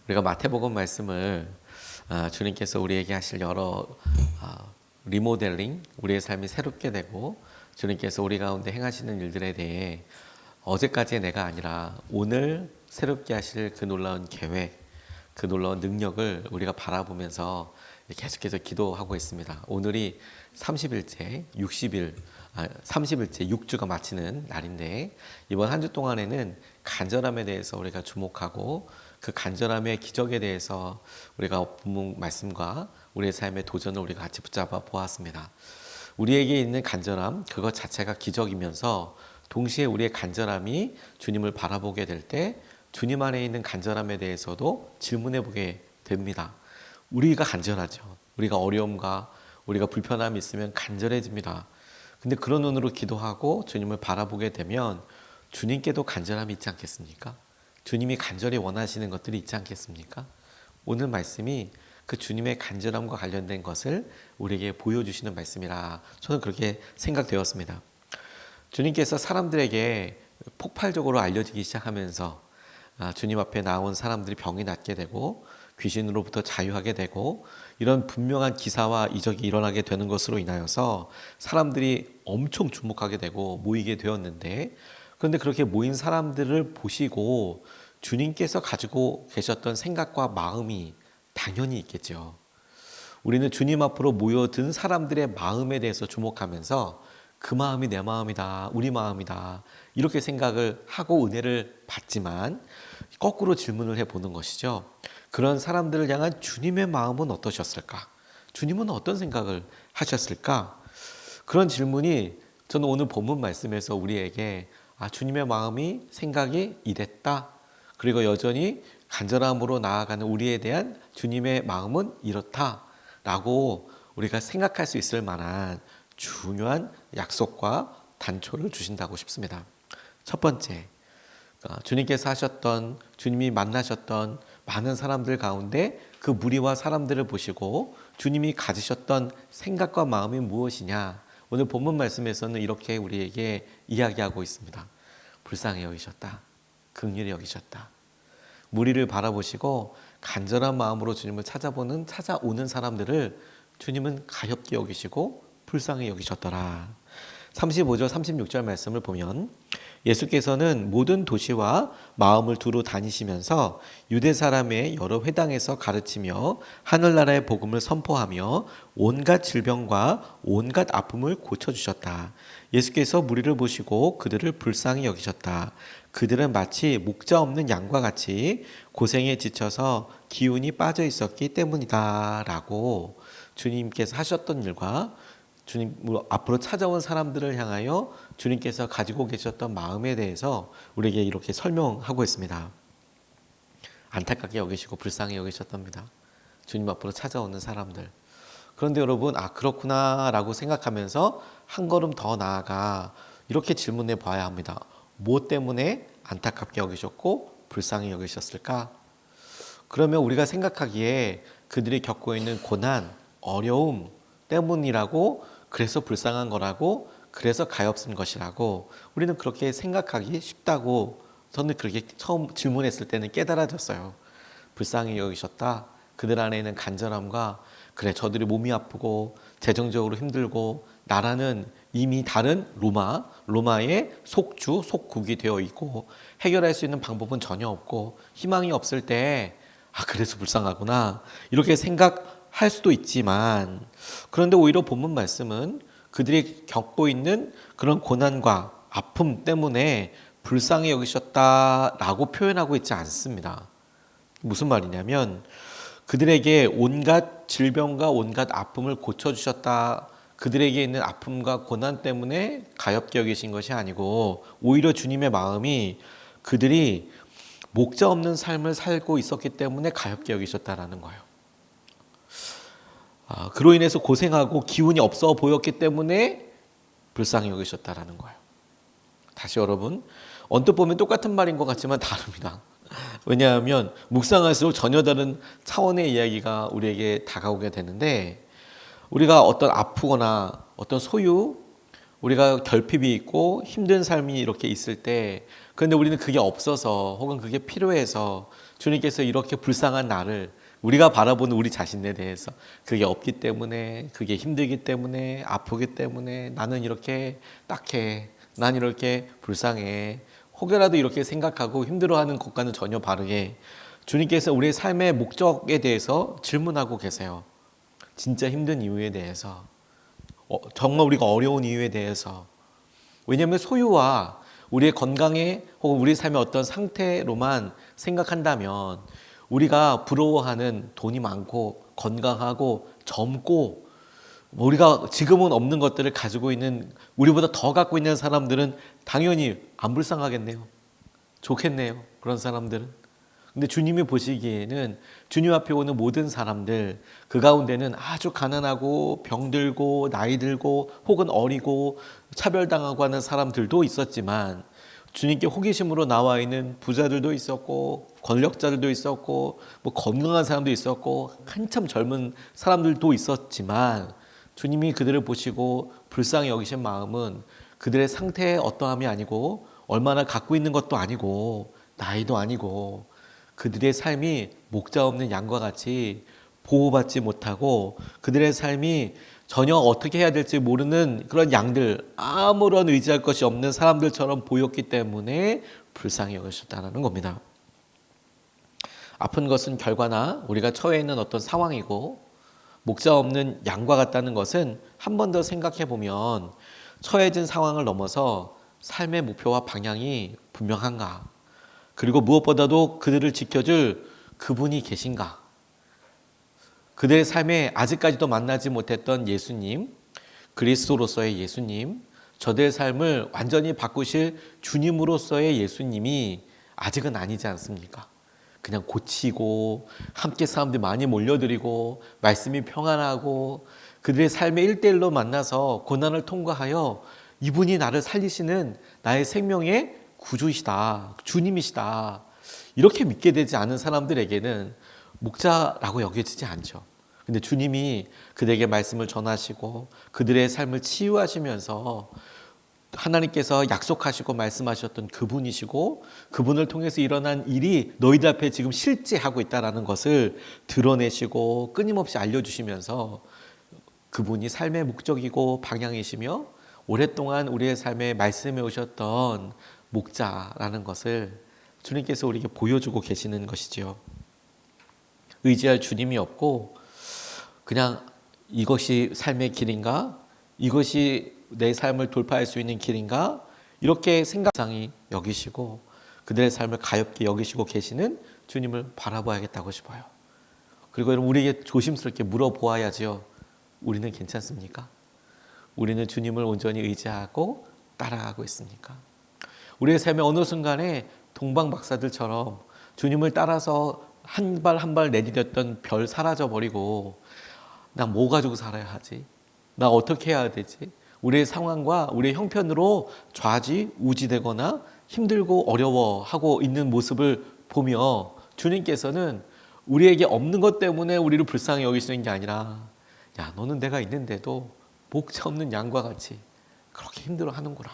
우리가 마태복음 말씀을 주님께서 우리에게 하실 여러 리모델링, 우리의 삶이 새롭게 되고 주님께서 우리 가운데 행하시는 일들에 대해 어제까지의 내가 아니라 오늘 새롭게 하실 그 놀라운 계획, 그 놀라운 능력을 우리가 바라보면서 계속해서 기도하고 있습니다. 오늘이 30일째, 30일째 6주가 마치는 날인데 이번 한 주 동안에는 간절함에 대해서 우리가 주목하고 그 간절함의 기적에 대해서 우리가 본문 말씀과 우리의 삶의 도전을 우리가 같이 붙잡아 보았습니다. 우리에게 있는 간절함, 그것 자체가 기적이면서 동시에 우리의 간절함이 주님을 바라보게 될 때 주님 안에 있는 간절함에 대해서도 질문해 보게 됩니다. 우리가 간절하죠. 우리가 어려움과 우리가 불편함이 있으면 간절해집니다. 근데 그런 눈으로 기도하고 주님을 바라보게 되면 주님께도 간절함이 있지 않겠습니까? 주님이 간절히 원하시는 것들이 있지 않겠습니까? 오늘 말씀이 그 주님의 간절함과 관련된 것을 우리에게 보여주시는 말씀이라 저는 그렇게 생각되었습니다. 주님께서 사람들에게 폭발적으로 알려지기 시작하면서 주님 앞에 나온 사람들이 병이 낫게 되고 귀신으로부터 자유하게 되고 이런 분명한 기사와 이적이 일어나게 되는 것으로 인하여서 사람들이 엄청 주목하게 되고 모이게 되었는데, 그런데 그렇게 모인 사람들을 보시고 주님께서 가지고 계셨던 생각과 마음이 당연히 있겠죠. 우리는 주님 앞으로 모여든 사람들의 마음에 대해서 주목하면서 그 마음이 내 마음이다, 우리 마음이다 이렇게 생각을 하고 은혜를 받지만 거꾸로 질문을 해보는 것이죠. 그런 사람들을 향한 주님의 마음은 어떠셨을까? 주님은 어떤 생각을 하셨을까? 그런 질문이 저는 오늘 본문 말씀에서 우리에게 주님의 마음이 생각이 이랬다. 그리고 여전히 간절함으로 나아가는 우리에 대한 주님의 마음은 이렇다. 라고 우리가 생각할 수 있을 만한 중요한 약속과 단초를 주신다고 싶습니다. 첫 번째, 주님께서 하셨던, 주님이 만나셨던 많은 사람들 가운데 그 무리와 사람들을 보시고 주님이 가지셨던 생각과 마음이 무엇이냐, 오늘 본문 말씀에서는 이렇게 우리에게 이야기하고 있습니다. 불쌍히 여기셨다, 긍휼히 여기셨다. 무리를 바라보시고 간절한 마음으로 주님을 찾아오는 사람들을 주님은 가엾게 여기시고 불쌍히 여기셨더라. 35절 36절 말씀을 보면 예수께서는 모든 도시와 마을을 두루 다니시면서 유대 사람의 여러 회당에서 가르치며 하늘나라의 복음을 선포하며 온갖 질병과 온갖 아픔을 고쳐주셨다. 예수께서 무리를 보시고 그들을 불쌍히 여기셨다. 그들은 마치 목자 없는 양과 같이 고생에 지쳐서 기운이 빠져 있었기 때문이다 라고 주님께서 하셨던 일과 주님 앞으로 찾아온 사람들을 향하여 주님께서 가지고 계셨던 마음에 대해서 우리에게 이렇게 설명하고 있습니다. 안타깝게 여기시고 불쌍히 여기셨답니다. 주님 앞으로 찾아오는 사람들. 그런데 여러분, 그렇구나 라고 생각하면서 한 걸음 더 나아가 이렇게 질문해 봐야 합니다. 뭐 때문에 안타깝게 여기셨고 불쌍히 여기셨을까? 그러면 우리가 생각하기에 그들이 겪고 있는 고난, 어려움 때문이라고, 그래서 불쌍한 거라고, 그래서 가엾은 것이라고 우리는 그렇게 생각하기 쉽다고 저는 그렇게 처음 질문했을 때는 깨달아졌어요. 불쌍히 여기셨다. 그들 안에 있는 간절함과 그래 저들이 몸이 아프고 재정적으로 힘들고 나라는 이미 다른 로마의 속주, 속국이 되어 있고 해결할 수 있는 방법은 전혀 없고 희망이 없을 때 그래서 불쌍하구나 이렇게 생각할 수도 있지만, 그런데 오히려 본문 말씀은 그들이 겪고 있는 그런 고난과 아픔 때문에 불쌍히 여기셨다라고 표현하고 있지 않습니다. 무슨 말이냐면 그들에게 온갖 질병과 온갖 아픔을 고쳐주셨다, 그들에게 있는 아픔과 고난 때문에 가엾게 여기신 것이 아니고 오히려 주님의 마음이 그들이 목자 없는 삶을 살고 있었기 때문에 가엾게 여기셨다라는 거예요. 그로 인해서 고생하고 기운이 없어 보였기 때문에 불쌍히 여기셨다라는 거예요. 다시 여러분, 언뜻 보면 똑같은 말인 것 같지만 다릅니다. 왜냐하면 묵상할수록 전혀 다른 차원의 이야기가 우리에게 다가오게 되는데, 우리가 어떤 아프거나 어떤 소유, 우리가 결핍이 있고 힘든 삶이 이렇게 있을 때 그런데 우리는 그게 없어서 혹은 그게 필요해서 주님께서 이렇게 불쌍한 나를 우리가 바라보는 우리 자신에 대해서 그게 없기 때문에 그게 힘들기 때문에 아프기 때문에 나는 이렇게 딱해 난 이렇게 불쌍해 혹여라도 이렇게 생각하고 힘들어하는 것과는 전혀 다르게 주님께서 우리의 삶의 목적에 대해서 질문하고 계세요. 진짜 힘든 이유에 대해서 정말 우리가 어려운 이유에 대해서 왜냐하면 소유와 우리의 건강에 혹은 우리 삶의 어떤 상태로만 생각한다면 우리가 부러워하는 돈이 많고 건강하고 젊고 우리가 지금은 없는 것들을 가지고 있는 우리보다 더 갖고 있는 사람들은 당연히 안 불쌍하겠네요. 좋겠네요. 그런 사람들은. 근데 주님이 보시기에는 주님 앞에 오는 모든 사람들 그 가운데는 아주 가난하고 병들고 나이 들고 혹은 어리고 차별당하고 하는 사람들도 있었지만 주님께 호기심으로 나와 있는 부자들도 있었고 권력자들도 있었고 뭐 건강한 사람도 있었고 한참 젊은 사람들도 있었지만 주님이 그들을 보시고 불쌍히 여기신 마음은 그들의 상태의 어떠함이 아니고 얼마나 갖고 있는 것도 아니고 나이도 아니고 그들의 삶이 목자 없는 양과 같이 보호받지 못하고 그들의 삶이 전혀 어떻게 해야 될지 모르는 그런 양들 아무런 의지할 것이 없는 사람들처럼 보였기 때문에 불쌍히 여기셨다는 겁니다. 아픈 것은 결과나 우리가 처해 있는 어떤 상황이고 목자 없는 양과 같다는 것은 한 번 더 생각해 보면 처해진 상황을 넘어서 삶의 목표와 방향이 분명한가? 그리고 무엇보다도 그들을 지켜줄 그분이 계신가? 그들의 삶에 아직까지도 만나지 못했던 예수님, 그리스도로서의 예수님, 저들의 삶을 완전히 바꾸실 주님으로서의 예수님이 아직은 아니지 않습니까? 그냥 고치고 함께 사람들 많이 몰려드리고 말씀이 평안하고 그들의 삶에 1대1로 만나서 고난을 통과하여 이분이 나를 살리시는 나의 생명의 구주이시다, 주님이시다 이렇게 믿게 되지 않은 사람들에게는 목자라고 여겨지지 않죠. 근데 주님이 그들에게 말씀을 전하시고 그들의 삶을 치유하시면서 하나님께서 약속하시고 말씀하셨던 그분이시고 그분을 통해서 일어난 일이 너희들 앞에 지금 실제하고 있다는 것을 드러내시고 끊임없이 알려주시면서 그분이 삶의 목적이고 방향이시며 오랫동안 우리의 삶에 말씀해 오셨던 목자라는 것을 주님께서 우리에게 보여주고 계시는 것이지요. 의지할 주님이 없고 그냥 이것이 삶의 길인가? 이것이 내 삶을 돌파할 수 있는 길인가? 이렇게 생각상이 여기시고 그들의 삶을 가엽게 여기시고 계시는 주님을 바라봐야겠다고 싶어요. 그리고 여러분 우리에게 조심스럽게 물어보아야지요. 우리는 괜찮습니까? 우리는 주님을 온전히 의지하고 따라가고 있습니까? 우리의 삶의 어느 순간에 동방박사들처럼 주님을 따라서 한 발 한 발 내디뎠던 별 사라져버리고 나 뭐 가지고 살아야 하지? 나 어떻게 해야 되지? 우리의 상황과 우리의 형편으로 좌지우지되거나 힘들고 어려워하고 있는 모습을 보며 주님께서는 우리에게 없는 것 때문에 우리를 불쌍히 여기시는 게 아니라 야 너는 내가 있는데도 목자 없는 양과 같이 그렇게 힘들어하는구나.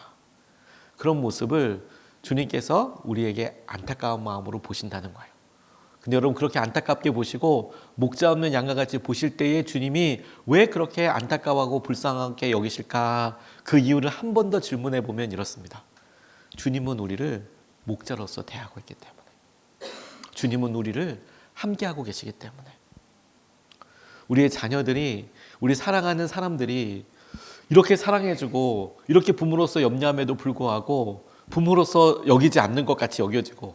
그런 모습을 주님께서 우리에게 안타까운 마음으로 보신다는 거예요. 근데 여러분 그렇게 안타깝게 보시고 목자 없는 양과 같이 보실 때에 주님이 왜 그렇게 안타까워하고 불쌍하게 여기실까? 그 이유를 한 번 더 질문해 보면 이렇습니다. 주님은 우리를 목자로서 대하고 있기 때문에 주님은 우리를 함께하고 계시기 때문에 우리의 자녀들이 우리 사랑하는 사람들이 이렇게 사랑해주고 이렇게 부모로서 염려함에도 불구하고 부모로서 여기지 않는 것 같이 여겨지고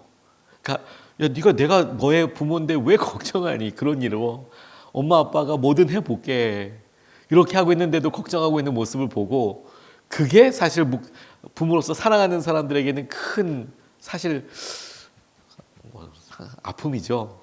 그러니까 야 네가 내가 너의 부모인데 왜 걱정하니 그런 일로 엄마 아빠가 뭐든 해볼게 이렇게 하고 있는데도 걱정하고 있는 모습을 보고 그게 사실 부모로서 사랑하는 사람들에게는 큰 사실 아픔이죠.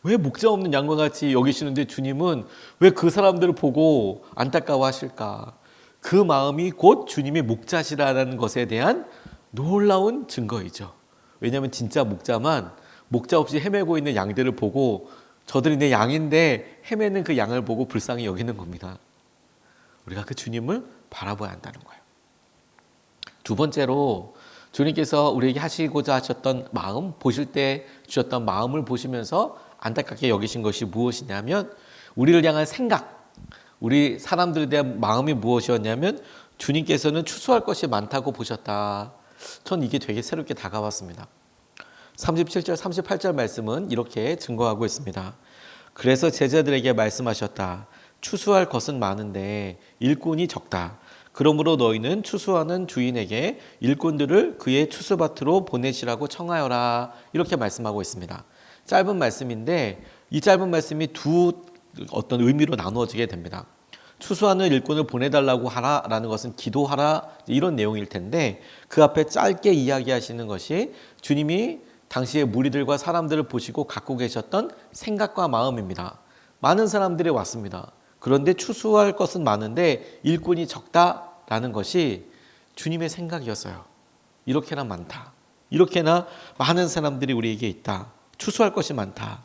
왜 목자 없는 양과 같이 여기시는데 주님은 왜 그 사람들을 보고 안타까워하실까? 그 마음이 곧 주님의 목자시라는 것에 대한 놀라운 증거이죠. 왜냐하면 진짜 목자만 목자 없이 헤매고 있는 양들을 보고 저들이 내 양인데 헤매는 그 양을 보고 불쌍히 여기는 겁니다. 우리가 그 주님을 바라봐야 한다는 거예요. 두 번째로 주님께서 우리에게 하시고자 하셨던 마음, 보실 때 주셨던 마음을 보시면서 안타깝게 여기신 것이 무엇이냐면 우리를 향한 생각, 우리 사람들에 대한 마음이 무엇이었냐면 주님께서는 추수할 것이 많다고 보셨다. 전 이게 되게 새롭게 다가왔습니다. 37절, 38절 말씀은 이렇게 증거하고 있습니다. 그래서 제자들에게 말씀하셨다. 추수할 것은 많은데 일꾼이 적다. 그러므로 너희는 추수하는 주인에게 일꾼들을 그의 추수밭으로 보내시라고 청하여라. 이렇게 말씀하고 있습니다. 짧은 말씀인데 이 짧은 말씀이 두 어떤 의미로 나누어지게 됩니다. 추수하는 일꾼을 보내달라고 하라라는 것은 기도하라 이런 내용일 텐데 그 앞에 짧게 이야기하시는 것이 주님이 당시의 무리들과 사람들을 보시고 갖고 계셨던 생각과 마음입니다. 많은 사람들이 왔습니다. 그런데 추수할 것은 많은데 일꾼이 적다라는 것이 주님의 생각이었어요. 이렇게나 많다. 이렇게나 많은 사람들이 우리에게 있다. 추수할 것이 많다.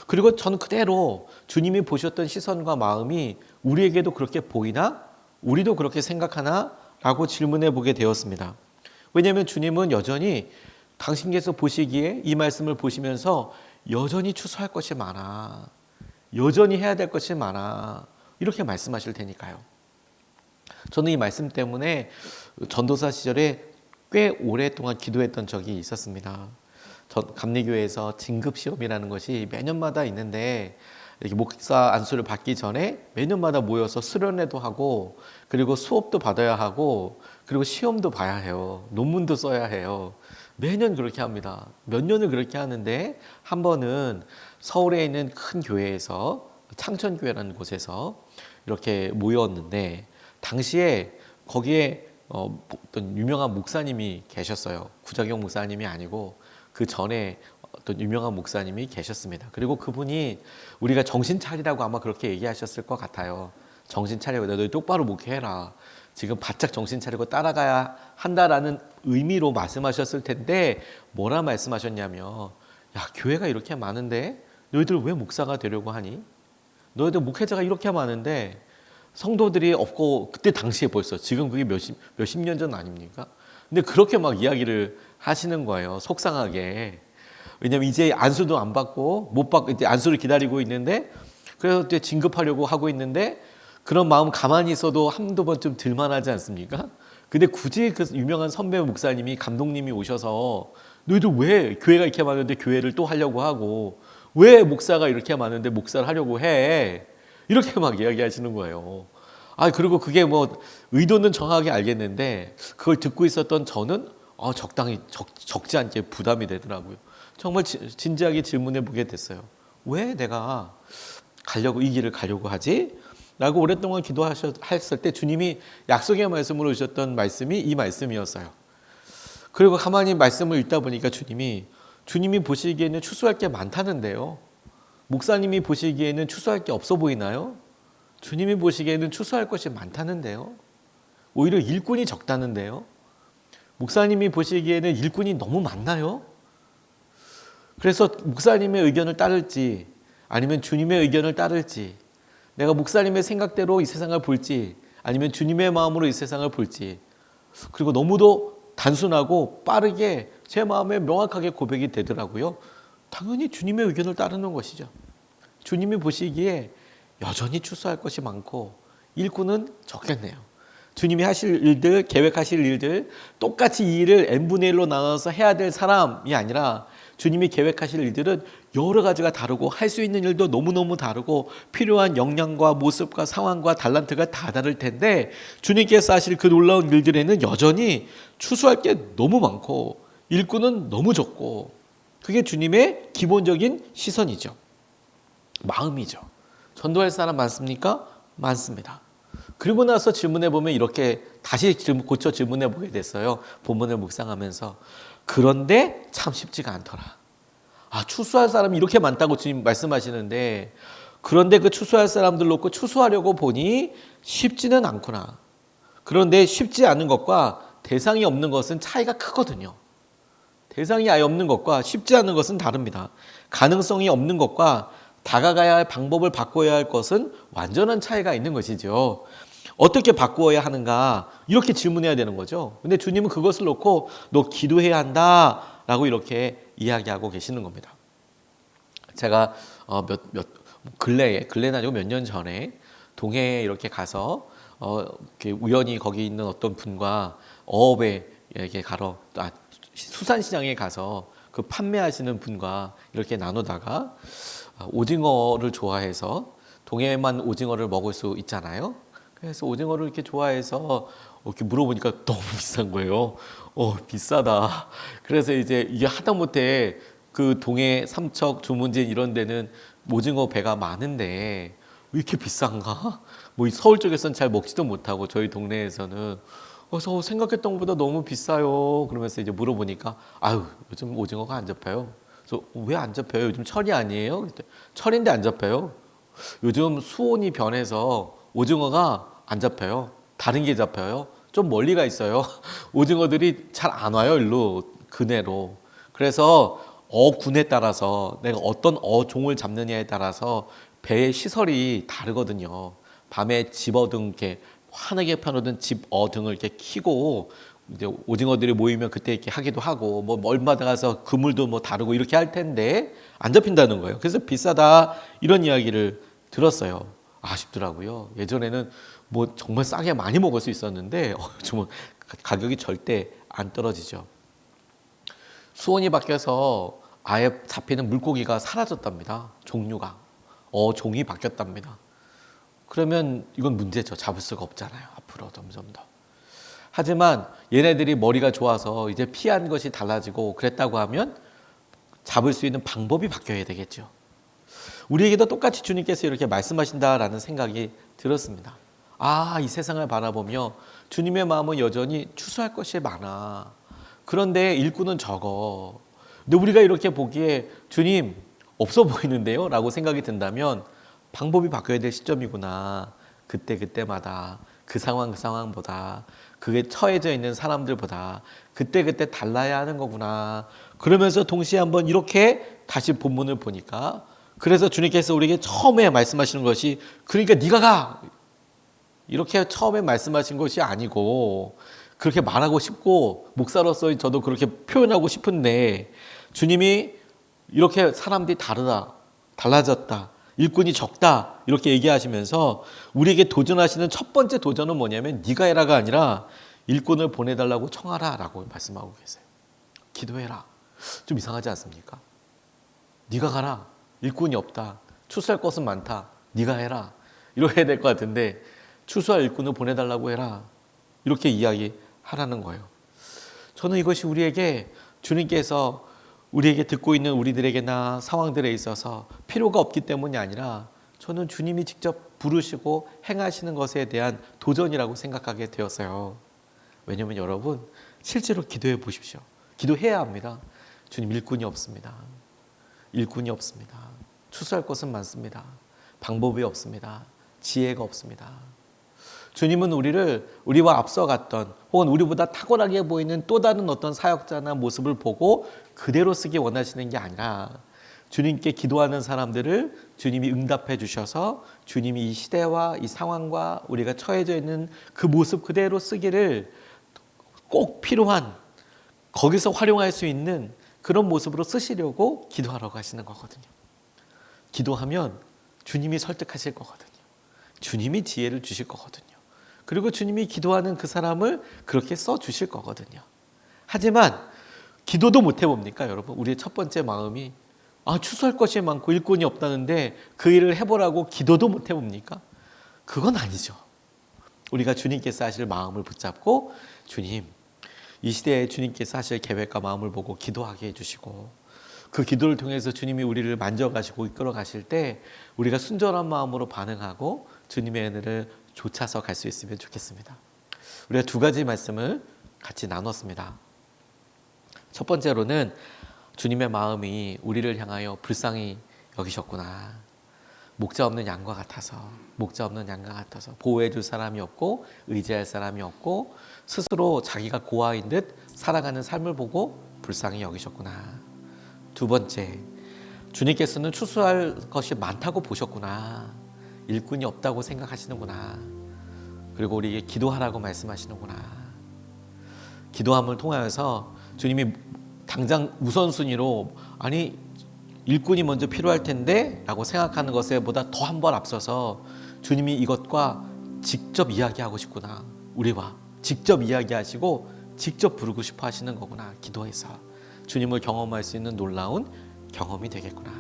그리고 저는 그대로 주님이 보셨던 시선과 마음이 우리에게도 그렇게 보이나? 우리도 그렇게 생각하나? 라고 질문해 보게 되었습니다. 왜냐하면 주님은 여전히 당신께서 보시기에 이 말씀을 보시면서 여전히 추수할 것이 많아. 여전히 해야 될 것이 많아. 이렇게 말씀하실 테니까요. 저는 이 말씀 때문에 전도사 시절에 꽤 오랫동안 기도했던 적이 있었습니다. 감리교회에서 진급시험이라는 것이 매년마다 있는데 이렇게 목사 안수를 받기 전에 매년마다 모여서 수련회도 하고 그리고 수업도 받아야 하고 그리고 시험도 봐야 해요. 논문도 써야 해요. 매년 그렇게 합니다. 몇 년을 그렇게 하는데 한 번은 서울에 있는 큰 교회에서 창천교회라는 곳에서 이렇게 모였는데 당시에 거기에 어떤 유명한 목사님이 계셨어요. 구자경 목사님이 아니고 그 전에 어떤 유명한 목사님이 계셨습니다. 그리고 그분이 우리가 정신 차리라고 아마 그렇게 얘기하셨을 것 같아요. 정신 차리고 너희 똑바로 목회해라. 지금 바짝 정신 차리고 따라가야 한다라는 의미로 말씀하셨을 텐데 뭐라 말씀하셨냐면 야 교회가 이렇게 많은데 너희들 왜 목사가 되려고 하니? 너희들 목회자가 이렇게 많은데 성도들이 없고 그때 당시에 벌써 지금 그게 몇십 년 전 아닙니까? 근데 그렇게 막 이야기를 하시는 거예요. 속상하게. 왜냐면 이제 안수도 안 받고 못 받고 이제 안수를 기다리고 있는데 그래서 이제 진급하려고 하고 있는데 그런 마음 가만히 있어도 한두 번쯤 들만하지 않습니까? 근데 굳이 그 유명한 선배 목사님이 감독님이 오셔서 너희들 왜 교회가 이렇게 많은데 교회를 또 하려고 하고 왜 목사가 이렇게 많은데 목사를 하려고 해? 이렇게 막 이야기하시는 거예요. 그리고 그게 뭐 의도는 정확하게 알겠는데 그걸 듣고 있었던 저는 적당히 적지 않게 부담이 되더라고요. 정말 진지하게 질문해 보게 됐어요. 왜 내가 이 길을 가려고 하지? 라고 오랫동안 기도하셨을 때 주님이 약속의 말씀으로 주셨던 말씀이 이 말씀이었어요. 그리고 가만히 말씀을 읽다 보니까 주님이 보시기에는 추수할 게 많다는데요. 목사님이 보시기에는 추수할 게 없어 보이나요? 주님이 보시기에는 추수할 것이 많다는데요. 오히려 일꾼이 적다는데요. 목사님이 보시기에는 일꾼이 너무 많나요? 그래서 목사님의 의견을 따를지 아니면 주님의 의견을 따를지 내가 목사님의 생각대로 이 세상을 볼지 아니면 주님의 마음으로 이 세상을 볼지 그리고 너무도 단순하고 빠르게 제 마음에 명확하게 고백이 되더라고요. 당연히 주님의 의견을 따르는 것이죠. 주님이 보시기에 여전히 추수할 것이 많고 일꾼은 적겠네요. 주님이 하실 일들, 계획하실 일들 똑같이 이 일을 n분의 1로 나눠서 해야 될 사람이 아니라 주님이 계획하실 일들은 여러 가지가 다르고 할 수 있는 일도 너무너무 다르고 필요한 역량과 모습과 상황과 달란트가 다 다를 텐데 주님께서 하실 그 놀라운 일들에는 여전히 추수할 게 너무 많고 일꾼은 너무 적고 그게 주님의 기본적인 시선이죠. 마음이죠. 전도할 사람 많습니까? 많습니다. 그리고 나서 질문해 보면 이렇게 다시 고쳐 질문해 보게 됐어요. 본문을 묵상하면서 그런데 참 쉽지가 않더라. 추수할 사람이 이렇게 많다고 주님 말씀하시는데 그런데 그 추수할 사람들 놓고 추수하려고 보니 쉽지는 않구나. 그런데 쉽지 않은 것과 대상이 없는 것은 차이가 크거든요. 대상이 아예 없는 것과 쉽지 않은 것은 다릅니다. 가능성이 없는 것과 다가가야 할 방법을 바꿔야 할 것은 완전한 차이가 있는 것이죠. 어떻게 바꾸어야 하는가 이렇게 질문해야 되는 거죠. 근데 주님은 그것을 놓고 너 기도해야 한다라고 이렇게 이야기하고 계시는 겁니다. 제가 근래는 아니고 몇 년 전에 동해에 이렇게 가서 이렇게 우연히 거기 있는 어떤 분과 어업에 이렇게 수산시장에 가서 그 판매하시는 분과 이렇게 나누다가 오징어를 좋아해서 동해만 오징어를 먹을 수 있잖아요. 그래서 오징어를 이렇게 좋아해서 이렇게 물어보니까 너무 비싼 거예요. 비싸다. 그래서 이제 이게 하다못해 그 동해, 삼척, 주문진 이런 데는 오징어 배가 많은데 왜 이렇게 비싼가? 뭐 서울 쪽에서는 잘 먹지도 못하고 저희 동네에서는 그래서 생각했던 것보다 너무 비싸요. 그러면서 이제 물어보니까 아유 요즘 오징어가 안 잡혀요. 그래서 왜 안 잡혀요? 요즘 철이 아니에요? 철인데 안 잡혀요. 요즘 수온이 변해서 오징어가 안 잡혀요. 다른 게 잡혀요. 좀 멀리가 있어요. 오징어들이 잘 안 와요. 일로 근해로. 그래서 어군에 따라서 내가 어떤 어종을 잡느냐에 따라서 배의 시설이 다르거든요. 밤에 집어등 이렇게 환하게 펴놓은 집어 등을 이렇게 키고 이제 오징어들이 모이면 그때 이렇게 하기도 하고 뭐 멀마다 가서 그물도 뭐 다르고 이렇게 할 텐데 안 잡힌다는 거예요. 그래서 비싸다 이런 이야기를 들었어요. 아쉽더라고요. 예전에는 뭐 정말 싸게 많이 먹을 수 있었는데 요즘은 가격이 절대 안 떨어지죠. 수온이 바뀌어서 아예 잡히는 물고기가 사라졌답니다. 종류가. 종이 바뀌었답니다. 그러면 이건 문제죠. 잡을 수가 없잖아요. 앞으로 점점 더. 하지만 얘네들이 머리가 좋아서 이제 피한 것이 달라지고 그랬다고 하면 잡을 수 있는 방법이 바뀌어야 되겠죠. 우리에게도 똑같이 주님께서 이렇게 말씀하신다라는 생각이 들었습니다. 이 세상을 바라보며 주님의 마음은 여전히 추수할 것이 많아. 그런데 일꾼은 적어. 근데 우리가 이렇게 보기에 주님 없어 보이는데요? 라고 생각이 든다면 방법이 바뀌어야 될 시점이구나. 그때마다 그 상황보다 그게 처해져 있는 사람들보다 그때 달라야 하는 거구나. 그러면서 동시에 한번 이렇게 다시 본문을 보니까 그래서 주님께서 우리에게 처음에 말씀하시는 것이 그러니까 네가 가! 이렇게 처음에 말씀하신 것이 아니고 그렇게 말하고 싶고 목사로서 저도 그렇게 표현하고 싶은데 주님이 이렇게 사람들이 달라졌다. 일꾼이 적다. 이렇게 얘기하시면서 우리에게 도전하시는 첫 번째 도전은 뭐냐면 네가 해라가 아니라 일꾼을 보내달라고 청하라 라고 말씀하고 계세요. 기도해라. 좀 이상하지 않습니까? 네가 가라. 일꾼이 없다. 추수할 것은 많다. 네가 해라. 이렇게 해야 될 것 같은데 추수할 일꾼을 보내달라고 해라. 이렇게 이야기하라는 거예요. 저는 이것이 우리에게 주님께서 우리에게 듣고 있는 우리들에게나 상황들에 있어서 필요가 없기 때문이 아니라 저는 주님이 직접 부르시고 행하시는 것에 대한 도전이라고 생각하게 되었어요. 왜냐하면 여러분 실제로 기도해 보십시오. 기도해야 합니다. 주님 일꾼이 없습니다. 일꾼이 없습니다. 추수할 것은 많습니다. 방법이 없습니다. 지혜가 없습니다. 주님은 우리와 앞서갔던 혹은 우리보다 탁월하게 보이는 또 다른 어떤 사역자나 모습을 보고 그대로 쓰기 원하시는 게 아니라 주님께 기도하는 사람들을 주님이 응답해 주셔서 주님이 이 시대와 이 상황과 우리가 처해져 있는 그 모습 그대로 쓰기를 꼭 필요한 거기서 활용할 수 있는 그런 모습으로 쓰시려고 기도하라고 하시는 거거든요. 기도하면 주님이 설득하실 거거든요. 주님이 지혜를 주실 거거든요. 그리고 주님이 기도하는 그 사람을 그렇게 써주실 거거든요. 하지만 기도도 못 해봅니까 여러분? 우리의 첫 번째 마음이 추수할 것이 많고 일꾼이 없다는데 그 일을 해보라고 기도도 못 해봅니까? 그건 아니죠. 우리가 주님께서 하실 마음을 붙잡고 주님 이 시대에 주님께서 하실 계획과 마음을 보고 기도하게 해주시고 그 기도를 통해서 주님이 우리를 만져가시고 이끌어 가실 때 우리가 순전한 마음으로 반응하고 주님의 은혜를 좇아서 갈 수 있으면 좋겠습니다. 우리가 두 가지 말씀을 같이 나눴습니다. 첫 번째로는 주님의 마음이 우리를 향하여 불쌍히 여기셨구나. 목자 없는 양과 같아서 보호해 줄 사람이 없고 의지할 사람이 없고 스스로 자기가 고아인 듯 살아가는 삶을 보고 불쌍히 여기셨구나. 두 번째, 주님께서는 추수할 것이 많다고 보셨구나. 일꾼이 없다고 생각하시는구나. 그리고 우리에게 기도하라고 말씀하시는구나. 기도함을 통하여서 주님이 당장 우선순위로 아니 일꾼이 먼저 필요할 텐데 라고 생각하는 것에 보다 더 한 번 앞서서 주님이 이것과 직접 이야기하고 싶구나. 우리와 직접 이야기하시고 직접 부르고 싶어 하시는 거구나. 기도해서 주님을 경험할 수 있는 놀라운 경험이 되겠구나.